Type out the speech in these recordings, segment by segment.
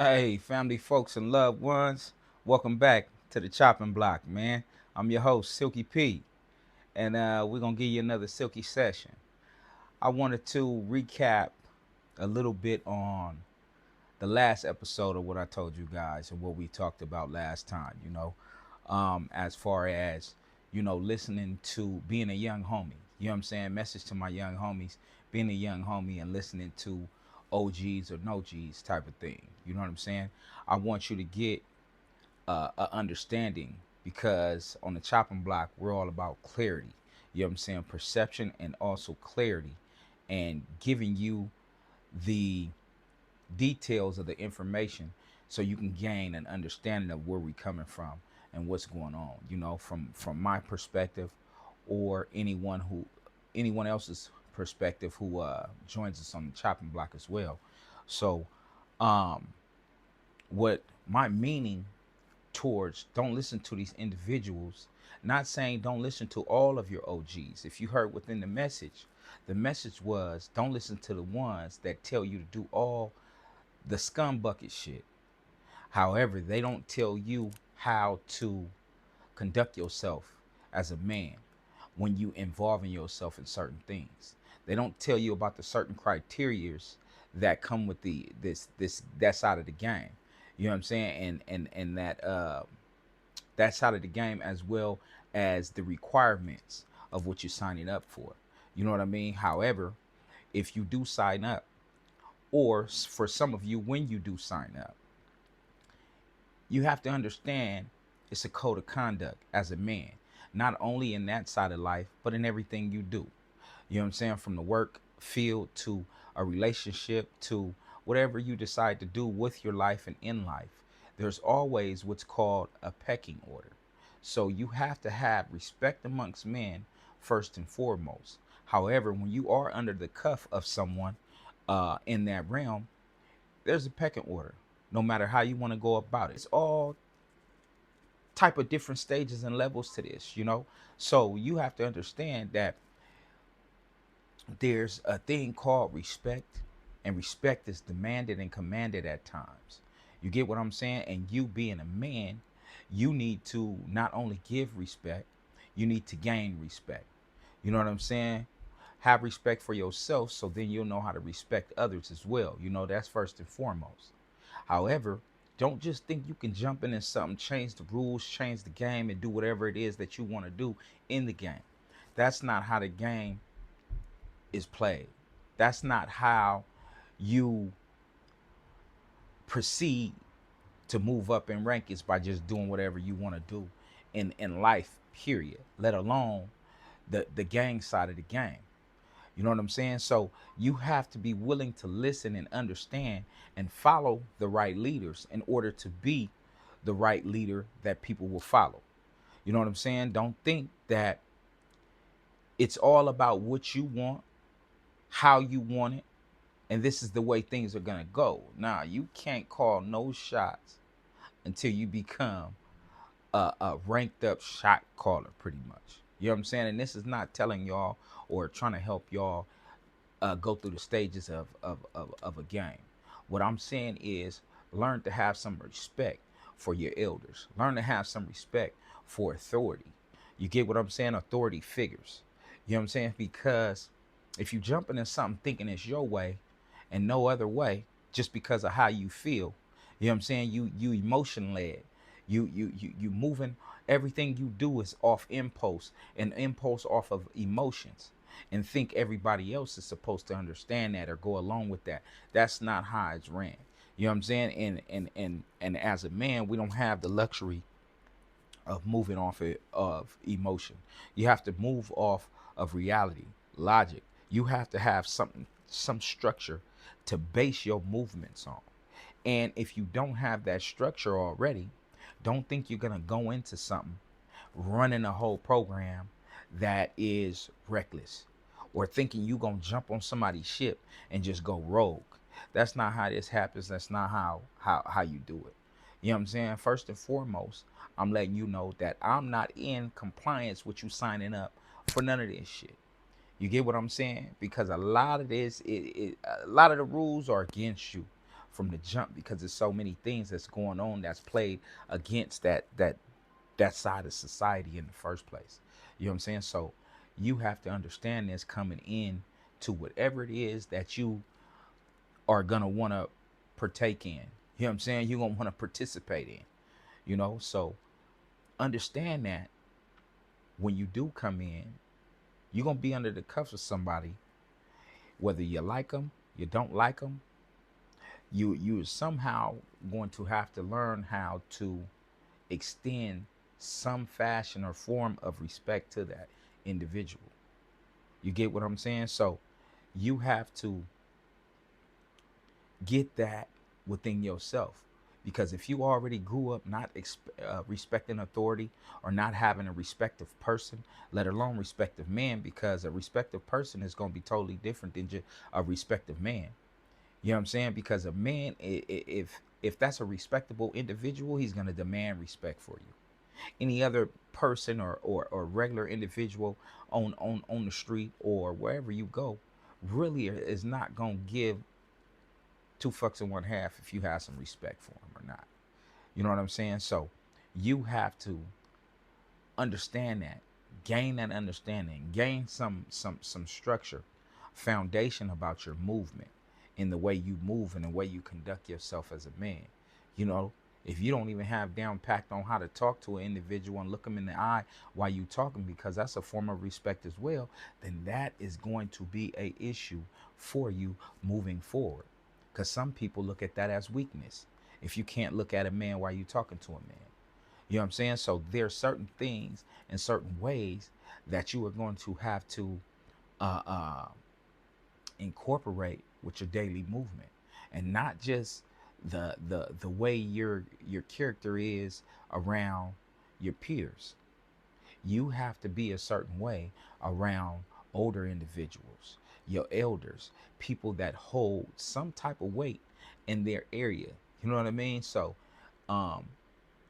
Hey, family, folks, and loved ones, welcome back to the chopping block, man. I'm your host, Silky P, and we're gonna give you another Silky session. I wanted to recap a little bit on the last episode of what I told you guys and what we talked about last time. As far as listening to being a young homie. You know what I'm saying? Message to my young homies, being a young homie and listening to OGs or no G's type of thing. You know what I'm saying? I want you to get a understanding because on the chopping block we're all about clarity. You know what I'm saying? Perception and also clarity, and giving you the details of the information so you can gain an understanding of where we're coming from and what's going on, from my perspective or anyone else's perspective who joins us on the chopping block as well. So um what my meaning towards don't listen to these individuals, not saying don't listen to all of your OGs. If you heard within the message was don't listen to the ones that tell you to do all the scum bucket shit. However, they don't tell you how to conduct yourself as a man when you involving yourself in certain things. They don't tell you about the certain criterias that come with this that side of the game. You know what I'm saying? And that side of the game, as well as the requirements of what you're signing up for. You know what I mean? However, if you do sign up, or for some of you, when you do sign up, you have to understand it's a code of conduct as a man, not only in that side of life, but in everything you do. You know what I'm saying? From the work field to a relationship to whatever you decide to do with your life and in life, there's always what's called a pecking order. So you have to have respect amongst men first and foremost. However, when you are under the cuff of someone in that realm, there's a pecking order. No matter how you want to go about it, it's all type of different stages and levels to this. So you have to understand that there's a thing called respect, and respect is demanded and commanded at times. You get what I'm saying? And you being a man, you need to not only give respect, you need to gain respect. You know what I'm saying? Have respect for yourself so then you'll know how to respect others as well. That's first and foremost. However, don't just think you can jump in and something, change the rules, change the game, and do whatever it is that you want to do in the game. That's not how the game is played. That's not how you proceed to move up in rank, is by just doing whatever you want to do in life, period. Let alone the gang side of the game. You know what I'm saying? So you have to be willing to listen and understand and follow the right leaders in order to be the right leader that people will follow. You know what I'm saying? Don't think that it's all about what you want, how you want it, and this is the way things are gonna go. Nah, you can't call no shots until you become a ranked up shot caller, pretty much. You know what I'm saying? And this is not telling y'all or trying to help y'all go through the stages of a game. What I'm saying is learn to have some respect for your elders. Learn to have some respect for authority. You get what I'm saying? Authority figures. You know what I'm saying? Because if you jump into something thinking it's your way and no other way, just because of how you feel, you know what I'm saying? You emotion led. You moving. Everything you do is off impulse, and impulse off of emotions, and think everybody else is supposed to understand that or go along with that. That's not how it's ran. You know what I'm saying? And as a man, we don't have the luxury of moving off of emotion. You have to move off of reality, logic. You have to have some structure to base your movements on. And if you don't have that structure already, don't think you're gonna go into something running a whole program that is reckless, or thinking you gonna jump on somebody's ship and just go rogue. That's not how this happens. That's not how you do it. You know what I'm saying? First and foremost, I'm letting you know that I'm not in compliance with you signing up for none of this shit. You get what I'm saying? Because a lot of this, a lot of the rules are against you from the jump, because there's so many things that's going on that's played against that side of society in the first place. You know what I'm saying? So you have to understand this coming in to whatever it is that you are gonna want to partake in. You know what I'm saying? You're gonna want to participate in. So understand that when you do come in, you're gonna be under the cuffs of somebody, whether you like them, you don't like them. You somehow going to have to learn how to extend some fashion or form of respect to that individual. You get what I'm saying? So you have to get that within yourself, because if you already grew up not respecting authority, or not having a respective person, let alone respective man, because a respective person is going to be totally different than just a respective man. You know what I'm saying? Because a man, if that's a respectable individual, he's going to demand respect for you. Any other person, or regular individual on the street or wherever you go, really is not going to give two fucks and one half if you have some respect for him or not. You know what I'm saying? So you have to understand that, gain that understanding, gain some structure, foundation about your movement, in the way you move and the way you conduct yourself as a man. You know, if you don't even have down packed on how to talk to an individual and look them in the eye while you talking, because that's a form of respect as well, then that is going to be a issue for you moving forward. Because some people look at that as weakness. If you can't look at a man while you talking to a man, you know what I'm saying? So there are certain things and certain ways that you are going to have to uh, uh, incorporate with your daily movement, and not just the way your character is around your peers. You have to be a certain way around older individuals, your elders, people that hold some type of weight in their area. You know what I mean? So um,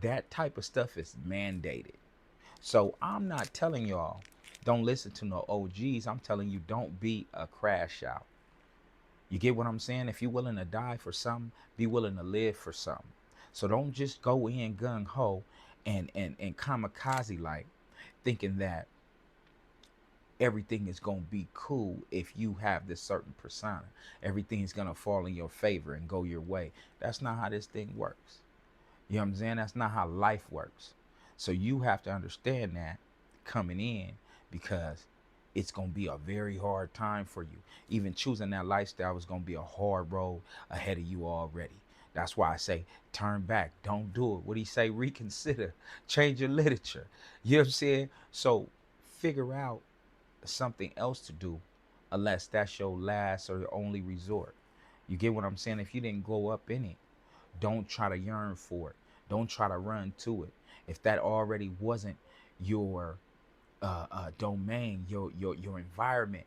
that type of stuff is mandated. So I'm not telling y'all don't listen to no OGs. I'm telling you, don't be a crash out. You get what I'm saying? If you're willing to die for something, be willing to live for something. So don't just go in gung ho and kamikaze like, thinking that everything is gonna be cool if you have this certain persona. Everything's gonna fall in your favor and go your way. That's not how this thing works. You know what I'm saying? That's not how life works. So you have to understand that coming in, because it's going to be a very hard time for you. Even choosing that lifestyle is going to be a hard road ahead of you already. That's why I say turn back. Don't do it. What do you say? Reconsider. Change your literature. You know what I'm saying? So figure out something else to do, unless that's your last or your only resort. You get what I'm saying? If you didn't grow up in it, don't try to yearn for it. Don't try to run to it. If that already wasn't your domain, your environment,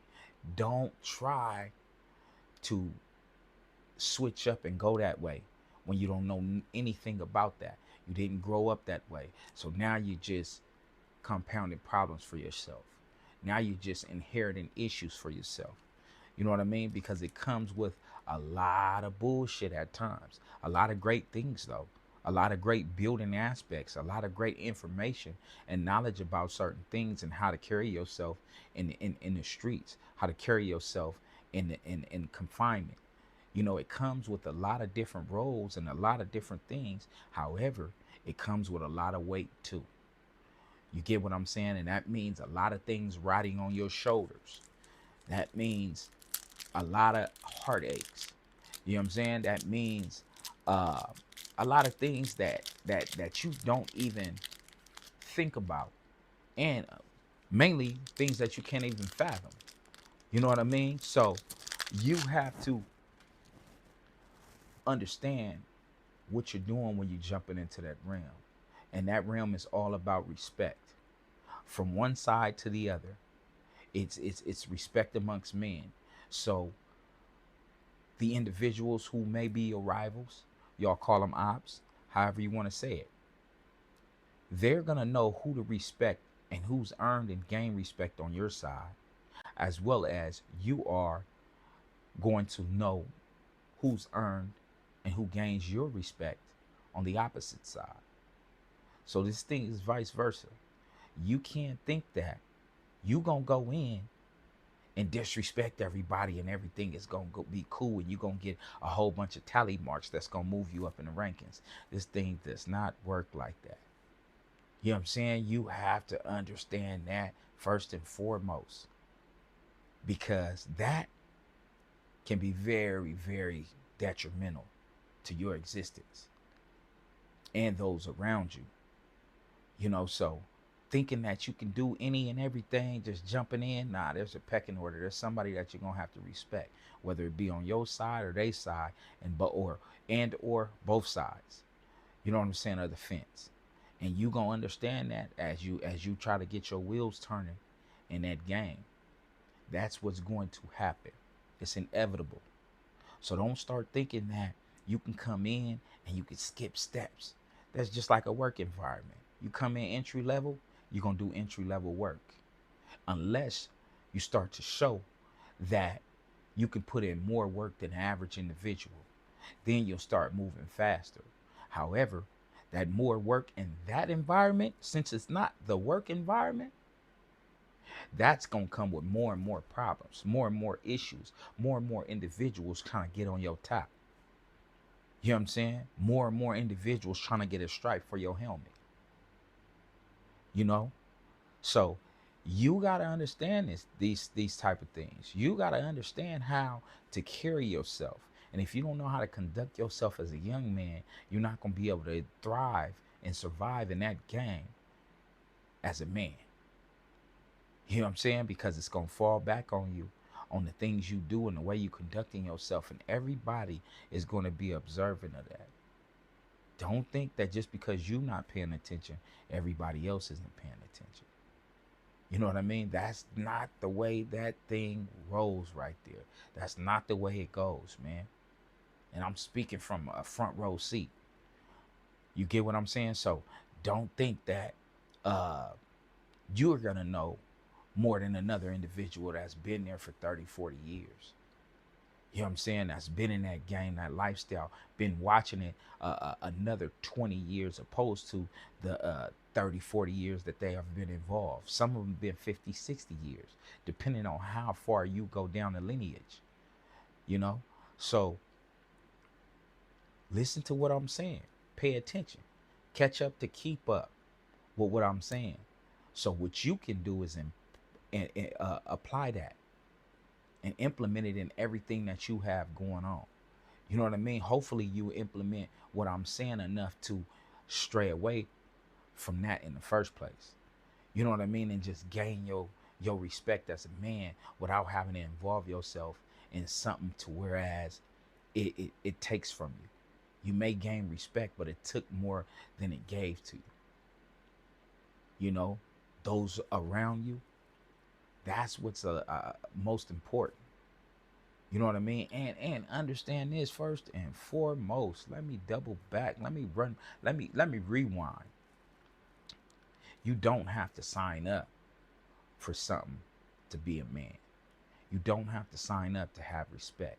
don't try to switch up and go that way when you don't know anything about that. You didn't grow up that way. So now you just compounding problems for yourself. Now you're just inheriting issues for yourself. You know what I mean? Because it comes with a lot of bullshit at times. A lot of great things, though. A lot of great building aspects, a lot of great information and knowledge about certain things, and how to carry yourself in the streets, how to carry yourself in confinement. It comes with a lot of different roles and a lot of different things. However, it comes with a lot of weight too. You get what I'm saying? And that means a lot of things riding on your shoulders. That means a lot of heartaches. You know what I'm saying? That means uh, a lot of things that you don't even think about, and mainly things that you can't even fathom. You know what I mean? So you have to understand what you're doing when you're jumping into that realm, and that realm is all about respect, from one side to the other. It's respect amongst men. So the individuals who may be your rivals, y'all call them ops, however you want to say it, they're going to know who to respect and who's earned and gained respect on your side, as well as you are going to know who's earned and who gains your respect on the opposite side. So this thing is vice versa. You can't think that you gonna go in and disrespect everybody and everything is gonna go be cool and you gonna get a whole bunch of tally marks that's gonna move you up in the rankings. This thing does not work like that. You know what I'm saying? You have to understand that first and foremost, because that can be very, very detrimental to your existence and those around you. You know, so thinking that you can do any and everything, just jumping in, nah, there's a pecking order. There's somebody that you're gonna have to respect, whether it be on your side or their side, and or both sides. You know what I'm saying, of the fence. And you gonna understand that as you try to get your wheels turning in that game. That's what's going to happen. It's inevitable. So don't start thinking that you can come in and you can skip steps. That's just like a work environment. You come in entry level, you're going to do entry level work. Unless you start to show that you can put in more work than the average individual, then you'll start moving faster. However, that more work in that environment, since it's not the work environment, that's going to come with more and more problems, more and more issues, more and more individuals trying to get on your top. You know what I'm saying? More and more individuals trying to get a stripe for your helmet. You know? So you got to understand these type of things. You got to understand how to carry yourself. And if you don't know how to conduct yourself as a young man, you're not going to be able to thrive and survive in that game as a man. You know what I'm saying? Because it's going to fall back on you, on the things you do and the way you conducting yourself. And everybody is going to be observant of that. Don't think that just because you're not paying attention, everybody else isn't paying attention. You know what I mean? That's not the way that thing rolls right there. That's not the way it goes, man. And I'm speaking from a front row seat. You get what I'm saying? So don't think that you're going to know more than another individual that's been there for 30, 40 years. You know what I'm saying? That's been in that game, that lifestyle, been watching it another 20 years opposed to the 30, 40 years that they have been involved. Some of them been 50, 60 years, depending on how far you go down the lineage, you know? So listen to what I'm saying. Pay attention. Catch up to keep up with what I'm saying. So what you can do is apply that and implement it in everything that you have going on. You know what I mean? Hopefully you implement what I'm saying enough to stray away from that in the first place. You know what I mean? And just gain your respect as a man without having to involve yourself in something to whereas it takes from you. You may gain respect, but it took more than it gave to you. You know, those around you, that's what's most important. You know what I mean? And understand this first and foremost. Let me double back. Let me rewind. You don't have to sign up for something to be a man. You don't have to sign up to have respect.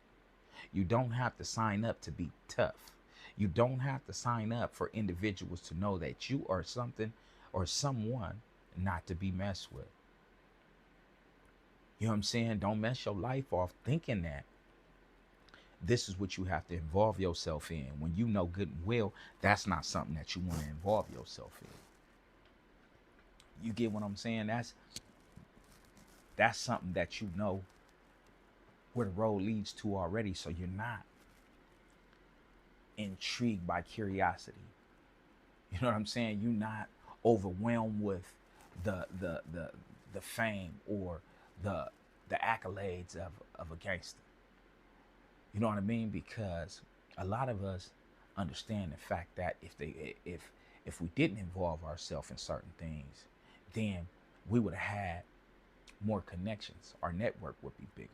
You don't have to sign up to be tough. You don't have to sign up for individuals to know that you are something or someone not to be messed with. You know what I'm saying? Don't mess your life off thinking that this is what you have to involve yourself in when you know good and well that's not something that you want to involve yourself in. You get what I'm saying? That's something that you know where the road leads to already, so you're not intrigued by curiosity. You know what I'm saying? You're not overwhelmed with the fame or the accolades of a gangster. You know what I mean? Because a lot of us understand the fact that if we didn't involve ourselves in certain things, then we would have had more connections. Our network would be bigger.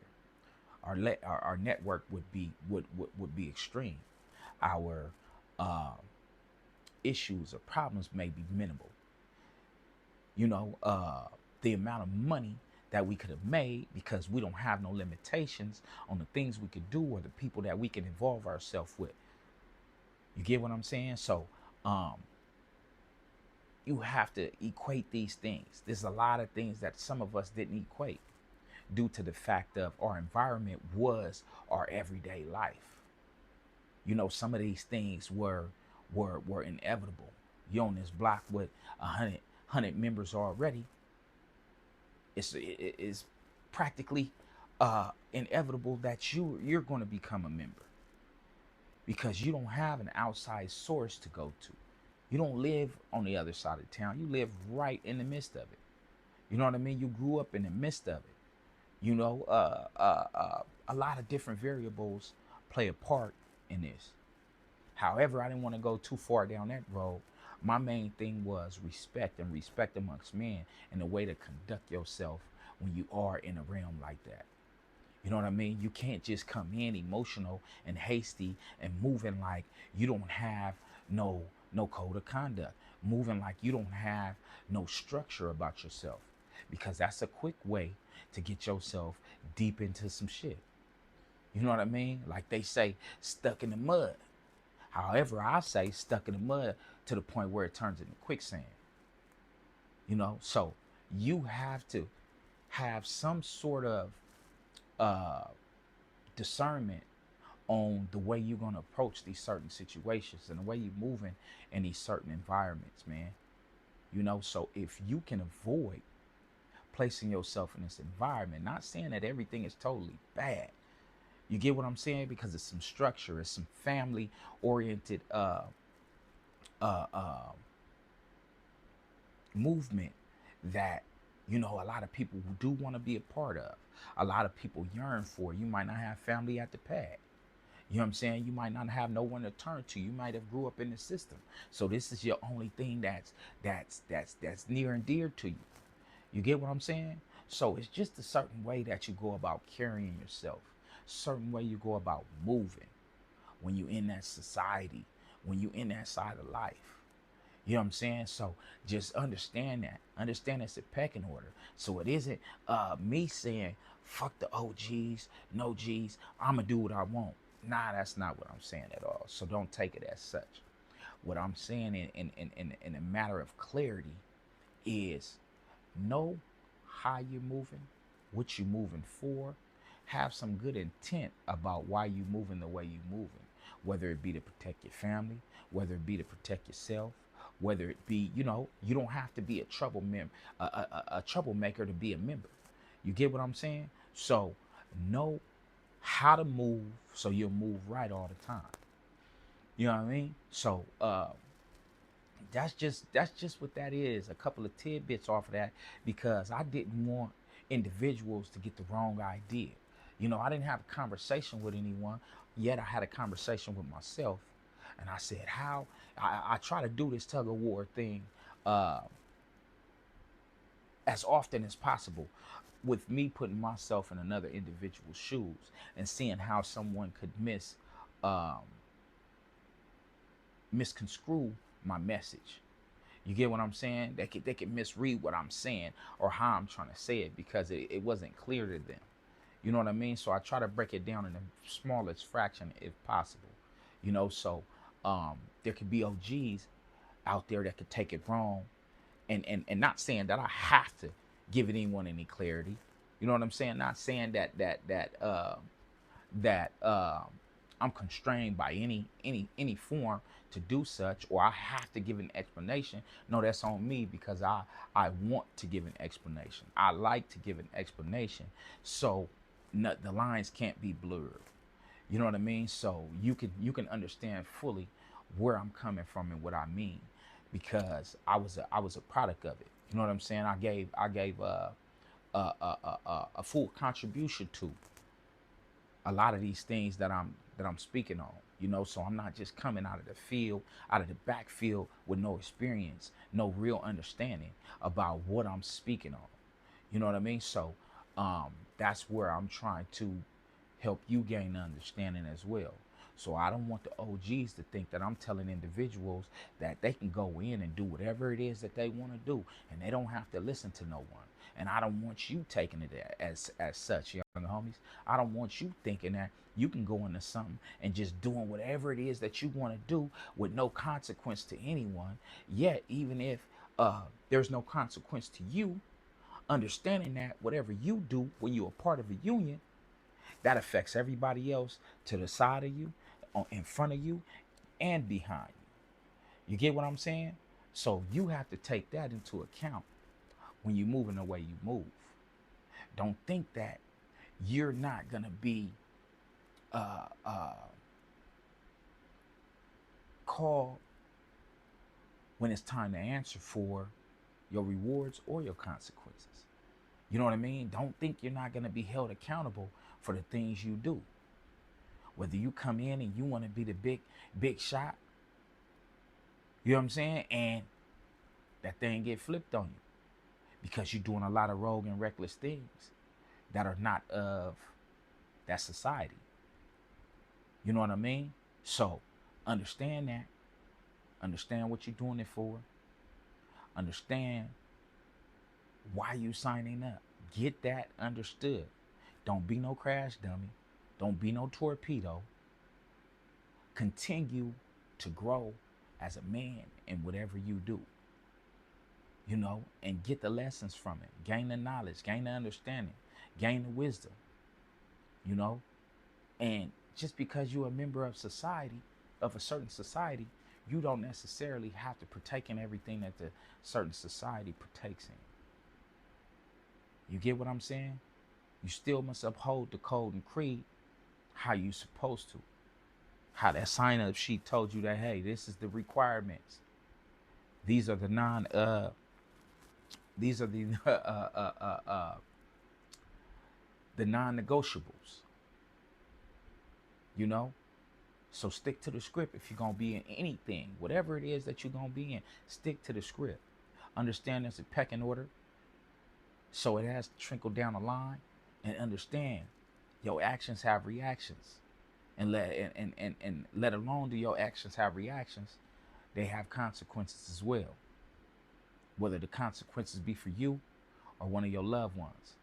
Our network would be extreme. Our issues or problems may be minimal. You know, the amount of money that we could have made because we don't have no limitations on the things we could do or the people that we can involve ourselves with. You get what I'm saying? So um, you have to equate these things. There's a lot of things that some of us didn't equate due to the fact of our environment was our everyday life. You know, some of these things were inevitable. You on this block with 100 members already. It's practically inevitable that you're going to become a member because you don't have an outside source to go to. You don't live on the other side of town. You live right in the midst of it. You know what I mean? You grew up in the midst of it. You know, a lot of different variables play a part in this. However, I didn't want to go too far down that road. My main thing was respect and respect amongst men and the way to conduct yourself when you are in a realm like that. You know what I mean? You can't just come in emotional and hasty and moving like you don't have no code of conduct, moving like you don't have no structure about yourself, because that's a quick way to get yourself deep into some shit. You know what I mean? Like they say, stuck in the mud. However, I say stuck in the mud to the point where it turns into quicksand. You know, so you have to have some sort of uh, discernment on the way you're going to approach these certain situations and the way you're moving in these certain environments, man. You know, so if you can avoid placing yourself in this environment, not saying that everything is totally bad. You get what I'm saying? Because it's some structure, it's some family oriented uh, uh, movement that, you know, a lot of people do want to be a part of. A lot of people yearn for. You might not have family at the pad. You know what I'm saying? You might not have no one to turn to. You might have grew up in the system. So this is your only thing that's near and dear to you. You get what I'm saying? So it's just a certain way that you go about carrying yourself, certain way you go about moving when you in that society, when you in that side of life. You know what I'm saying? So just understand that. Understand it's a pecking order. So it isn't me saying, fuck the OGs, no G's, I'ma do what I want. Nah, that's not what I'm saying at all. So don't take it as such. What I'm saying in a matter of clarity is know how you're moving, what you're moving for, have some good intent about why you're moving the way you're moving, whether it be to protect your family, whether it be to protect yourself, whether it be, you know, you don't have to be a a troublemaker to be a member. You get what I'm saying? So know how to move so you'll move right all the time. You know what I mean? So that's just what that is. A couple of tidbits off of that because I didn't want individuals to get the wrong idea. You know, I didn't have a conversation with anyone, yet I had a conversation with myself, and I said how I try to do this tug of war thing uh, as often as possible, with me putting myself in another individual's shoes and seeing how someone could um, misconstrue my message. You get what I'm saying? They could misread what I'm saying or how I'm trying to say it because it wasn't clear to them. You know what I mean? So I try to break it down in the smallest fraction if possible. You know, so there could be OGs out there that could take it wrong, and not saying that I have to give anyone any clarity. You know what I'm saying? Not saying that I'm constrained by any form to do such, or I have to give an explanation. No, that's on me because I want to give an explanation. I like to give an explanation, so the lines can't be blurred. You know what I mean? So you can understand fully where I'm coming from and what I mean, because I was a product of it. You know what I'm saying? I gave a full contribution to a lot of these things that I'm speaking on. You know, so I'm not just coming out of the field, out of the backfield with no experience, no real understanding about what I'm speaking on. You know what I mean? So that's where I'm trying to help you gain understanding as well. So I don't want the OGs to think that I'm telling individuals that they can go in and do whatever it is that they want to do and they don't have to listen to no one. And I don't want you taking it as such. You the homies. I don't want you thinking that you can go into something and just doing whatever it is that you want to do with no consequence to anyone. Yet, even if there's no consequence to you, understanding that whatever you do when you're a part of a union, that affects everybody else to the side of you, in front of you, and behind you. You get what I'm saying? So you have to take that into account when you're moving the way you move. Don't think that you're not gonna be uh, uh, called when it's time to answer for your rewards or your consequences. You know what I mean? Don't think you're not gonna be held accountable for the things you do. Whether you come in and you want to be the big shot, you know what I'm saying, and that thing get flipped on you because you're doing a lot of rogue and reckless things that are not of that society. You know what I mean? So understand that. Understand what you're doing it for. Understand why you signing up. Get that understood. Don't be no crash dummy. Don't be no torpedo. Continue to grow as a man in whatever you do. You know, and get the lessons from it. Gain the knowledge, gain the understanding, gain the wisdom. You know, and just because you're a member of society, of a certain society, you don't necessarily have to partake in everything that the certain society partakes in. You get what I'm saying? You still must uphold the code and creed how you supposed to. How that sign-up sheet told you that, hey, this is the requirements. These are the the non-negotiables. You know? So stick to the script if you're gonna be in anything, whatever it is that you're gonna be in. Stick to the script. Understand there's a pecking order, so it has to trickle down the line, and understand your actions have reactions, and let alone do your actions have reactions, they have consequences as well. Whether the consequences be for you or one of your loved ones.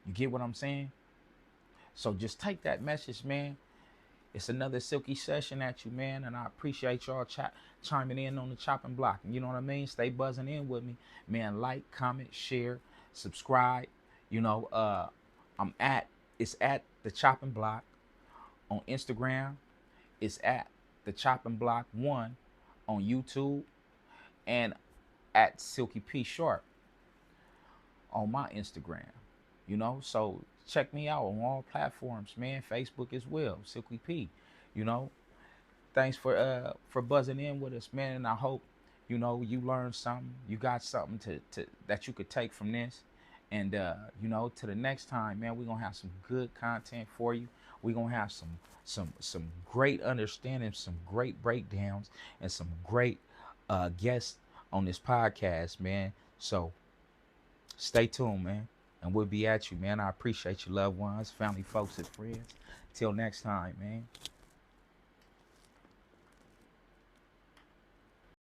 You get what I'm saying? So just take that message, man. It's another Silky session at you, man, and I appreciate y'all chiming in on the chopping block. You know what I mean? Stay buzzing in with me, man. Like, comment, share, subscribe. You know, it's at the chopping block on Instagram. It's at the chopping block 1 on YouTube, and at Silky P Sharp on my Instagram. You know, so check me out on all platforms, man. Facebook as well, Silky P. You know, thanks for buzzing in with us, man. And I hope, you know, you learned something. You got something to that you could take from this. And you know, to the next time, man, we're gonna have some good content for you. We're gonna have some great understanding, some great breakdowns, and some great guests on this podcast, man. So stay tuned, man. And we'll be at you, man. I appreciate you, loved ones, family, folks, and friends. Till next time, man.